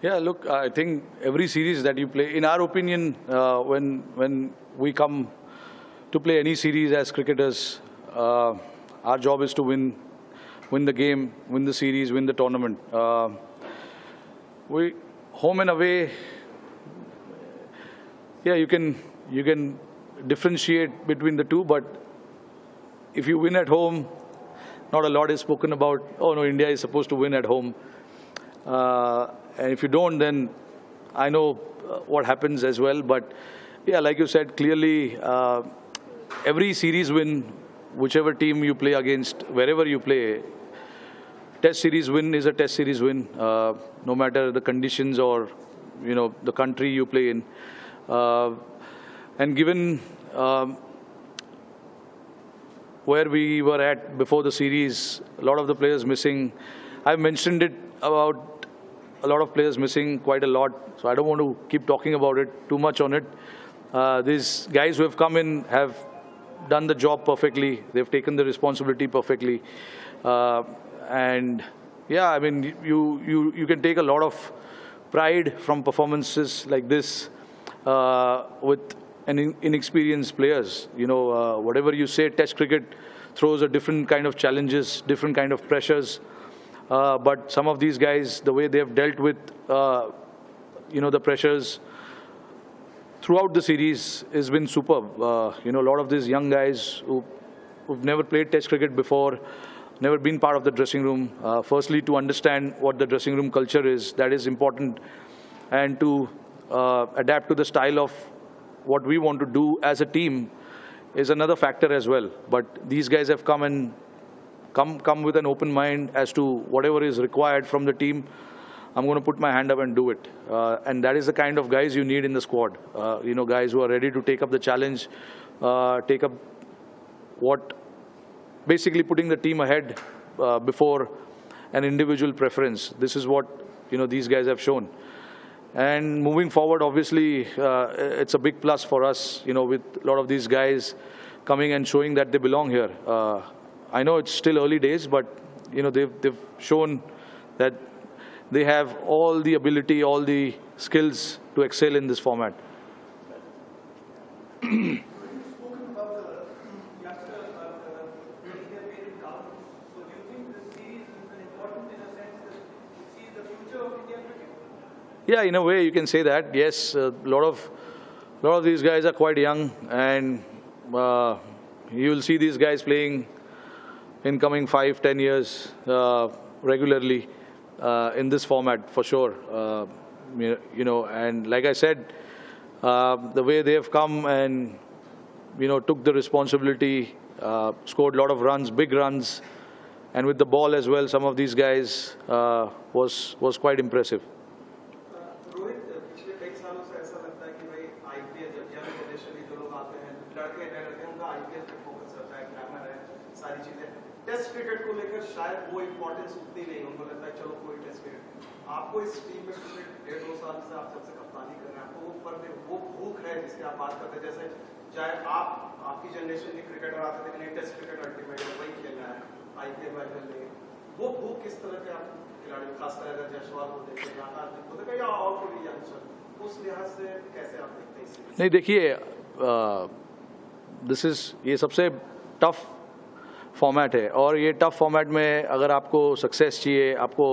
Yeah, look, I think every series that you play, in our opinion, when we come to play any series as cricketers, our job is to win the game, win the series, win the tournament. We home and away. Yeah, you can differentiate between the two, but if you win at home, not a lot is spoken about. Oh no, India is supposed to win at home. And if you don't, then I know what happens as well. But yeah, like you said, clearly every series win, whichever team you play against, wherever you play, test series win is a test series win, no matter the conditions or the country you play in. And given where we were at before the series, a lot of the players missing. I've mentioned it about a lot of players missing quite a lot, so I don't want to keep talking about it too much on it. These guys who have come in have done the job perfectly. They've taken the responsibility perfectly. And yeah, I mean, you can take a lot of pride from performances like this with inexperienced players. Whatever you say, Test cricket throws a different kind of challenges, different kind of pressures. But some of these guys, the way they have dealt with, the pressures throughout the series has been superb. A lot of these young guys who've never played Test cricket before, never been part of the dressing room. Firstly, to understand what the dressing room culture is, that is important, and to adapt to the style of what we want to do as a team is another factor as well. But these guys have come with an open mind as to whatever is required from the team. I'm going to put my hand up and do it. And that is the kind of guys you need in the squad. Guys who are ready to take up the challenge, take up basically putting the team ahead before an individual preference. This is what, these guys have shown. And moving forward, obviously, it's a big plus for us, with a lot of these guys coming and showing that they belong here. I know it's still early days, but they've shown that they have all the ability, all the skills to excel in this format. Yeah, in a way you can say that. Yes, a lot of these guys are quite young, and you will see these guys playing in coming 5-10 years regularly in this format for sure. And like I said, the way they have come and took the responsibility, scored a lot of runs, big runs, and with the ball as well, some of these guys was quite impressive. Test cricket को लेकर शायद वो importance उतनी नहीं, उनको लगता है चलो कोई टेस्ट क्रिकेट। आपको इस टीम में पिछले 1.5-2 साल से आप जब से कप्तानी कर रहे हैं, आपको वो भूख है जिसकी आप बात करते हैं, जैसे चाहे आपकी जनरेशन के क्रिकेटर आते थे कि नहीं टेस्ट क्रिकेट अल्टीमेट है, वही खेलना है, आईपीएल वाईपीएल नहीं, वो भूख किस तरह के आप खिलाड़ी, खासकर अगर जयसवाल को देखें या और कोई यंगस्टर, उस लिहाज से कैसे आप देखते हैं? नहीं, देखिए, ये सबसे टफ फॉर्मेट है, और ये टफ फॉर्मेट में अगर आपको सक्सेस चाहिए, आपको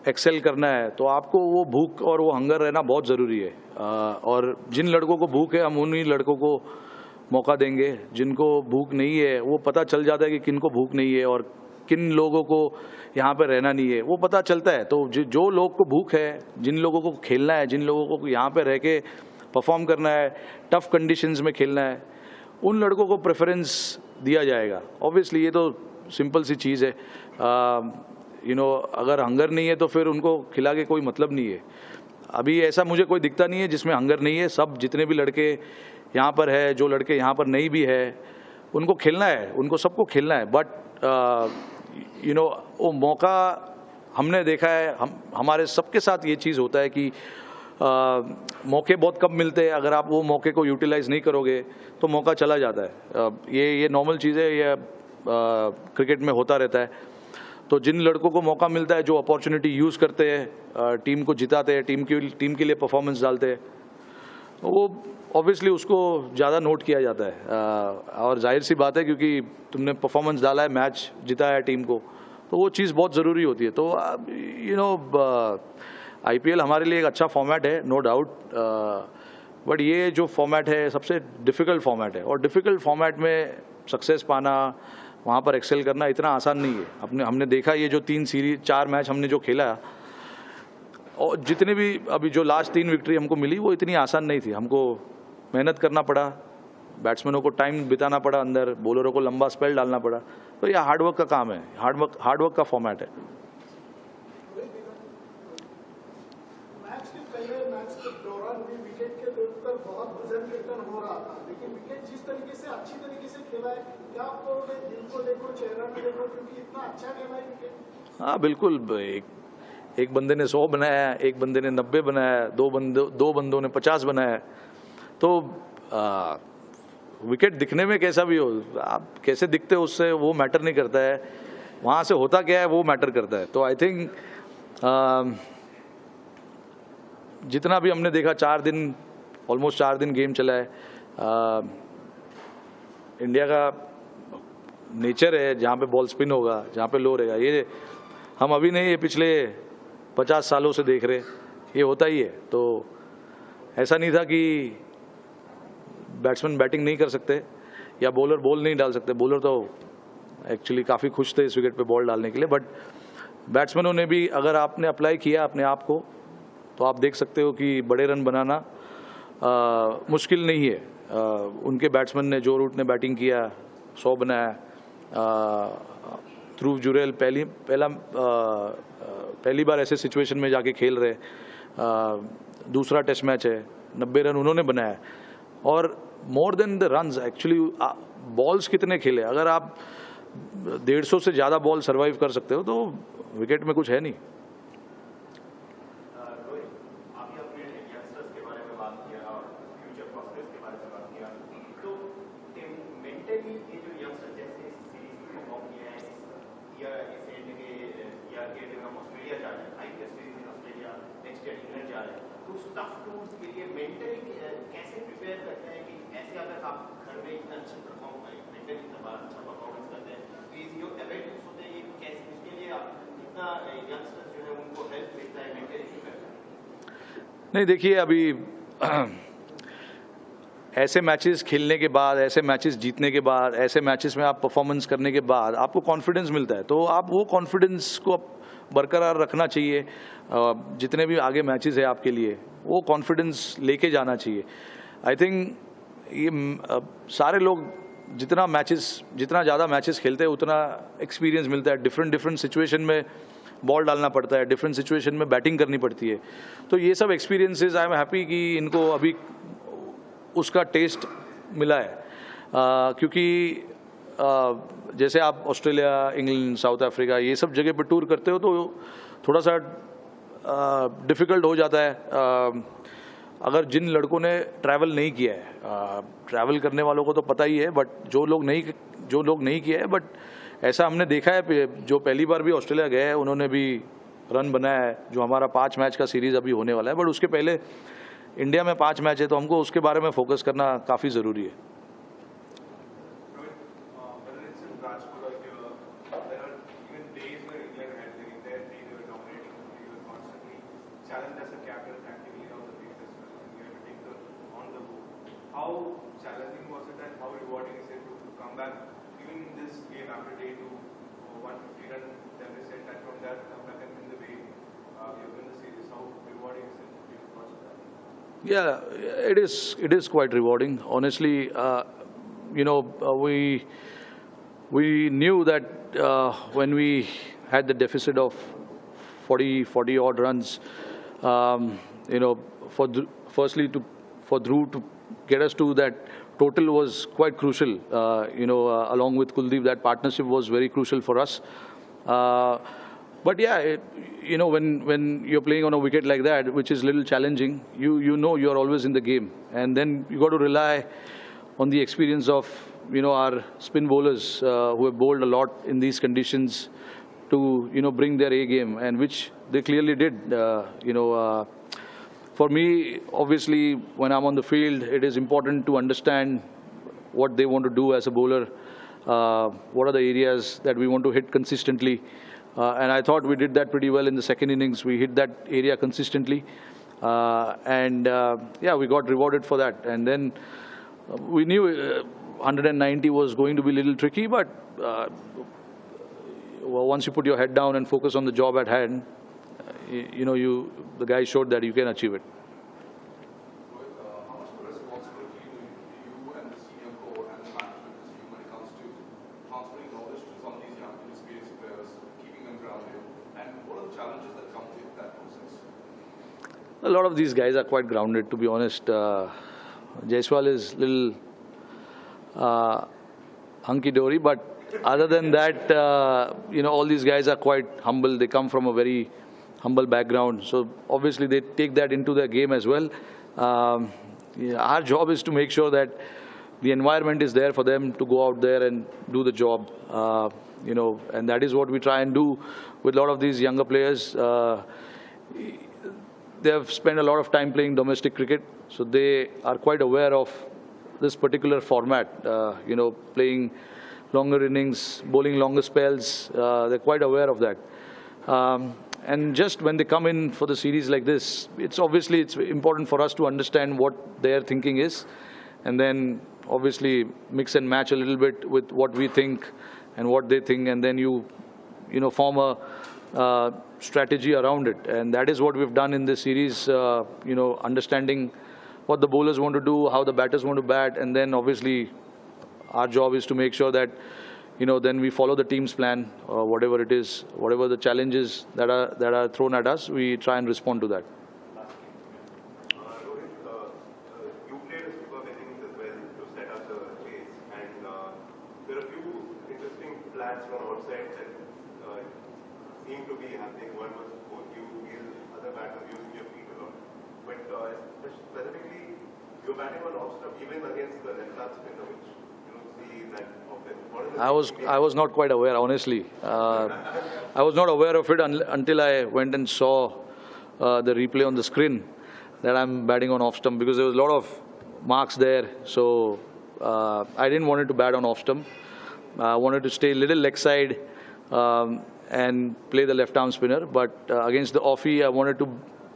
एक्सेल करना है, तो आपको वो भूख और वो हंगर रहना बहुत ज़रूरी है। और जिन लड़कों को भूख है, हम उन्हीं लड़कों को मौका देंगे। जिनको भूख नहीं है, वो पता चल जाता है कि किन को भूख नहीं है और किन लोगों को यहाँ पर रहना नहीं है, वो पता चलता है। तो जो लोग को भूख है, जिन लोगों को खेलना है, जिन लोगों को यहाँ पर रह के परफॉर्म करना है, टफ कंडीशंस में खेलना है, उन लड़कों को प्रेफरेंस दिया जाएगा। ऑब्वियसली ये तो सिंपल सी चीज़ है। अगर हंगर नहीं है तो फिर उनको खिला के कोई मतलब नहीं है। अभी ऐसा मुझे कोई दिखता नहीं है जिसमें हंगर नहीं है। सब जितने भी लड़के यहाँ पर है, जो लड़के यहाँ पर नहीं भी है, उनको खेलना है, उनको सबको खेलना है। बट वो मौका हमने देखा है, हमारे सबके साथ ये चीज़ होता है कि मौके बहुत कम मिलते हैं। अगर आप वो मौके को यूटिलाइज नहीं करोगे तो मौका चला जाता है। ये नॉर्मल चीज़ है, ये क्रिकेट में होता रहता है। तो जिन लड़कों को मौका मिलता है, जो अपॉर्चुनिटी यूज़ करते हैं, टीम को जिताते हैं, टीम के लिए परफॉर्मेंस डालते हैं, वो ऑब्वियसली उसको ज़्यादा नोट किया जाता है। और जाहिर सी बात है, क्योंकि तुमने परफॉर्मेंस डाला है, मैच जिताया है टीम को, तो वो चीज़ बहुत ज़रूरी होती है। तो IPL हमारे लिए एक अच्छा फॉर्मेट है, नो डाउट, बट ये जो फॉर्मेट है सबसे डिफ़िकल्ट फॉर्मेट है, और डिफ़िकल्ट फॉर्मेट में सक्सेस पाना, वहाँ पर एक्सेल करना इतना आसान नहीं है। हमने देखा ये जो 4 मैच हमने जो खेला, और जितने भी अभी जो लास्ट 3 विक्ट्री हमको मिली, वो इतनी आसान नहीं थी। हमको मेहनत करना पड़ा, बैट्समैनों को टाइम बिताना पड़ा अंदर, बॉलरों को लंबा स्पेल डालना पड़ा। तो ये हार्डवर्क का काम है, हार्डवर्क का फॉर्मेट है। मैच के पहले, मैच के दौरान भी विकेट के ऊपर बहुत बजर कीर्तन हो रहा था, लेकिन विकेट जिस तरीके से अच्छी तरीके से खेला है, क्या आपको दिल को देखो, चेहरा में देखो, क्योंकि इतना अच्छा खेला है विकेट? हाँ बिल्कुल, एक बंदे ने 100 बनाया, एक बंदे ने 90 बनाया, दो बंदों ने 50 बनाया। तो विकेट दिखने में कैसा भी हो, आप कैसे दिखते हो उससे वो मैटर नहीं करता है, वहाँ से होता क्या है वो मैटर करता है। तो आई थिंक जितना भी हमने देखा, 4 दिन, ऑलमोस्ट 4 दिन गेम चला है। इंडिया का नेचर है, जहाँ पे बॉल स्पिन होगा, जहाँ पे लो रहेगा, ये हम अभी नहीं, ये पिछले 50 सालों से देख रहे, ये होता ही है। तो ऐसा नहीं था कि बैट्समैन बैटिंग नहीं कर सकते या बॉलर बॉल नहीं डाल सकते। बॉलर तो एक्चुअली काफ़ी खुश थे इस विकेट पे बॉल डालने के लिए, बट बैट्समैनों ने भी, अगर आपने अप्लाई किया अपने आप को, तो आप देख सकते हो कि बड़े रन बनाना मुश्किल नहीं है। उनके बैट्समैन ने, जो रूट ने बैटिंग किया, 100 बनाया। ध्रुव जुरेल पहली बार ऐसे सिचुएशन में जाके खेल रहे, दूसरा टेस्ट मैच है, 90 रन उन्होंने बनाया। और more than the runs, actually balls कितने खेले, अगर आप 150 से ज़्यादा बॉल सर्वाइव कर सकते हो तो विकेट में कुछ है नहीं। नहीं, देखिए अभी ऐसे मैचेस खेलने के बाद, ऐसे मैचेस जीतने के बाद, ऐसे मैचेस में आप परफॉर्मेंस करने के बाद आपको कॉन्फिडेंस मिलता है। तो आप वो कॉन्फिडेंस को बरकरार रखना चाहिए। जितने भी आगे मैचेस है आपके लिए, वो कॉन्फिडेंस लेके जाना चाहिए। आई थिंक ये सारे लोग जितना ज़्यादा मैचेस खेलते हैं, उतना एक्सपीरियंस मिलता है। डिफरेंट सिचुएशन में बॉल डालना पड़ता है, डिफरेंट सिचुएशन में बैटिंग करनी पड़ती है। तो ये सब एक्सपीरियंसेस, आई एम हैप्पी कि इनको अभी उसका टेस्ट मिला है। क्योंकि जैसे आप ऑस्ट्रेलिया, इंग्लैंड, साउथ अफ्रीका, ये सब जगह पर टूर करते हो तो थोड़ा सा डिफ़िकल्ट हो जाता है। अगर जिन लड़कों ने ट्रैवल नहीं किया है, ट्रैवल करने वालों को तो पता ही है, बट जो लोग नहीं किया है, बट ऐसा हमने देखा है, जो पहली बार भी ऑस्ट्रेलिया गए हैं उन्होंने भी रन बनाया है। जो हमारा 5 मैच का सीरीज़ अभी होने वाला है, बट उसके पहले इंडिया में 5 मैच है, तो हमको उसके बारे में फोकस करना काफ़ी ज़रूरी है। Yeah, it is quite rewarding. Honestly, we knew that when we had the deficit of 40 odd runs, firstly for Dhruv to get us to that total was quite crucial. Along with Kuldeep, that partnership was very crucial for us. But yeah, when you're playing on a wicket like that, which is a little challenging, you're always in the game, and then you got to rely on the experience of our spin bowlers who have bowled a lot in these conditions to, bring their A game, and which they clearly did. For me, obviously, when I'm on the field, it is important to understand what they want to do as a bowler, what are the areas that we want to hit consistently. And I thought we did that pretty well in the second innings. We hit that area consistently. Yeah, we got rewarded for that. And then we knew 190 was going to be a little tricky, but once you put your head down and focus on the job at hand, the guys showed that you can achieve it. How much of a responsibility do you and the senior core and the management assume when it comes to transferring knowledge to some of these young, inexperienced players, keeping them grounded, and what are the challenges that come with that process? A lot of these guys are quite grounded, to be honest. Jaiswal is a little hunky-dory, but other than that, all these guys are quite humble. They come from a very humble background. So obviously they take that into their game as well. Our job is to make sure that the environment is there for them to go out there and do the job. And that is what we try and do with a lot of these younger players. They have spent a lot of time playing domestic cricket, so they are quite aware of this particular format, playing longer innings, bowling longer spells. They're quite aware of that. And just when they come in for the series like this, it's important for us to understand what their thinking is, and then obviously mix and match a little bit with what we think and what they think, and then you form a strategy around it. And that is what we've done in this series, understanding what the bowlers want to do, how the batters want to bat, and then obviously our job is to make sure that then we follow the team's plan, whatever it is, whatever the challenges that are thrown at us, we try and respond to that. Rohit, you played a superb innings as well to set up the pace, and there are a few interesting plans from outside that seem to be happening. One was both you, other batters using your feet a lot, but specifically you're batting on off stump even against the left-hand spinner, which you don't see that often. I was not quite aware, honestly. I was not aware of it until I went and saw the replay on the screen that I'm batting on off stump, because there was a lot of marks there. So I didn't want to bat on off stump. I wanted to stay a little leg side and play the left arm spinner. But against the offie, I wanted to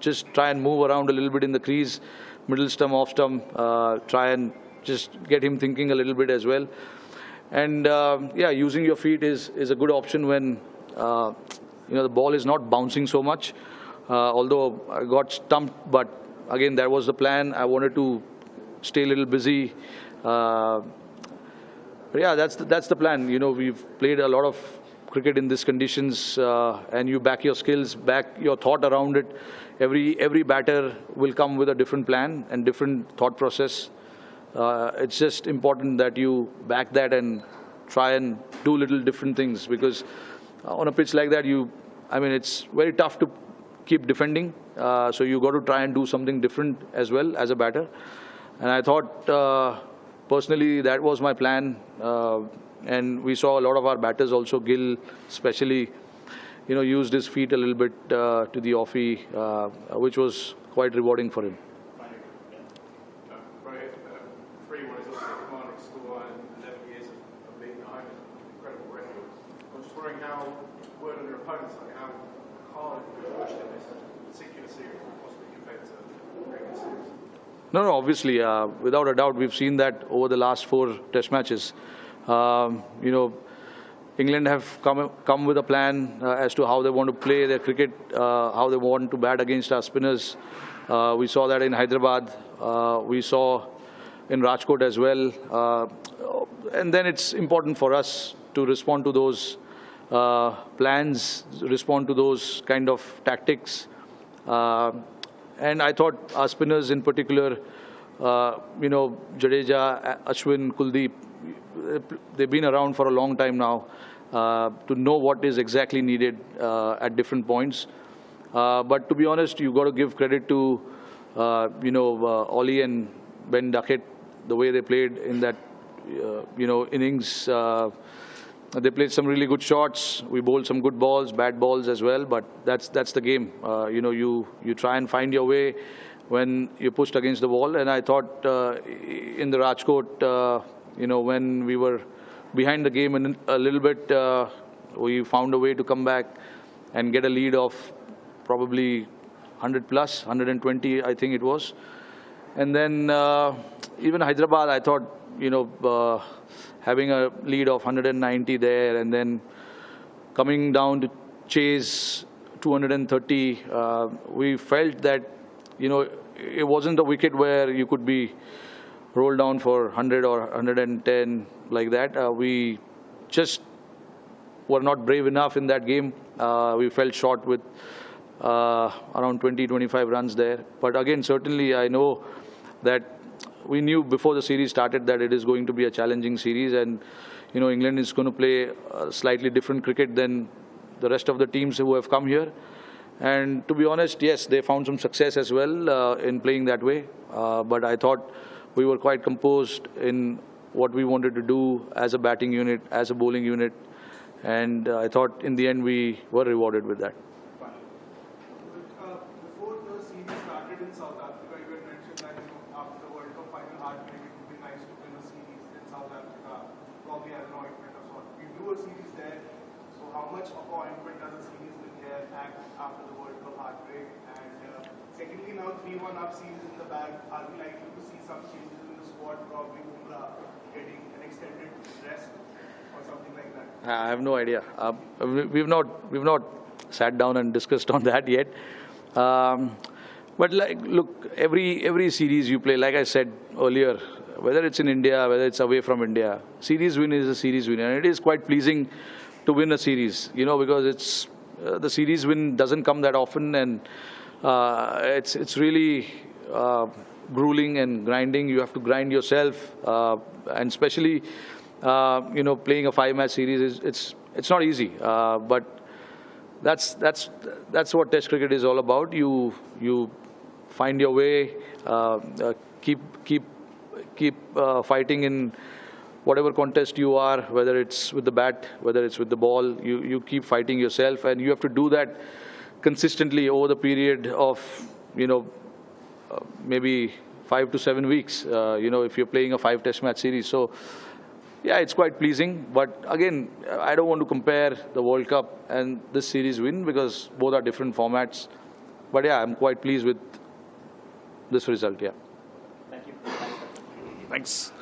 just try and move around a little bit in the crease, middle stump, off stump, try and just get him thinking a little bit as well. And yeah, using your feet is a good option when the ball is not bouncing so much. Although I got stumped, but again that was the plan. I wanted to stay a little busy. But yeah, that's the plan. We've played a lot of cricket in these conditions, and you back your skills, back your thought around it. Every batter will come with a different plan and different thought process. It's just important that you back that and try and do little different things, because on a pitch like that, it's very tough to keep defending. So you got to try and do something different as well as a batter. And I thought, personally, that was my plan. And we saw a lot of our batters also, Gill especially, used his feet a little bit to the offie, which was quite rewarding for him. How word on their opponents, like how hard you push them in such a particular series, possibly compared to regular series? No, obviously, without a doubt, we've seen that over the last 4 Test matches. England have come with a plan as to how they want to play their cricket, how they want to bat against our spinners. We saw that in Hyderabad. We saw in Rajkot as well. And then it's important for us to respond to those plans, respond to those kind of tactics. And I thought our spinners in particular, Jadeja, Ashwin, Kuldeep, they've been around for a long time now to know what is exactly needed at different points. But to be honest, you've got to give credit to, Ollie and Ben Duckett, the way they played in that, innings. They played some really good shots. We bowled some good balls, bad balls as well. But that's the game. You try and find your way when you're pushed against the wall. And I thought in the Rajkot, when we were behind the game a little bit, we found a way to come back and get a lead of probably 100 plus, 120, I think it was. And then even Hyderabad, I thought, having a lead of 190 there and then coming down to chase 230, we felt that, it wasn't a wicket where you could be rolled down for 100 or 110 like that. We just were not brave enough in that game. We fell short with around 20-25 runs there. But again, certainly I know that we knew before the series started that it is going to be a challenging series, and England is going to play a slightly different cricket than the rest of the teams who have come here. And to be honest, yes, they found some success as well in playing that way. But I thought we were quite composed in what we wanted to do as a batting unit, as a bowling unit, and I thought in the end we were rewarded with that. Before the series started in South Africa, you had mentioned that after the World Cup final heartbreak, it would be nice to win a series in South Africa, probably as an ointment or sort. We drew a series there, so how much of an ointment does a series with here act after the World Cup heartbreak? And secondly, now 3-1 up series in the bag, are we likely to see some changes in the squad, probably Bumrah getting an extended rest or something like that? I have no idea. We've not sat down and discussed on that yet. But look, every series you play, like I said earlier, whether it's in India, whether it's away from India, series win is a series win, and it is quite pleasing to win a series, because it's the series win doesn't come that often, and it's really grueling and grinding. You have to grind yourself, and especially playing a 5-match series it's not easy. But that's what Test cricket is all about. You find your way, keep fighting in whatever contest you are, whether it's with the bat, whether it's with the ball. You keep fighting yourself, and you have to do that consistently over the period of maybe 5 to 7 weeks. If you're playing a 5-test match series, so. Yeah, it's quite pleasing. But again, I don't want to compare the World Cup and this series win because both are different formats. But yeah, I'm quite pleased with this result, yeah. Thank you. Thanks.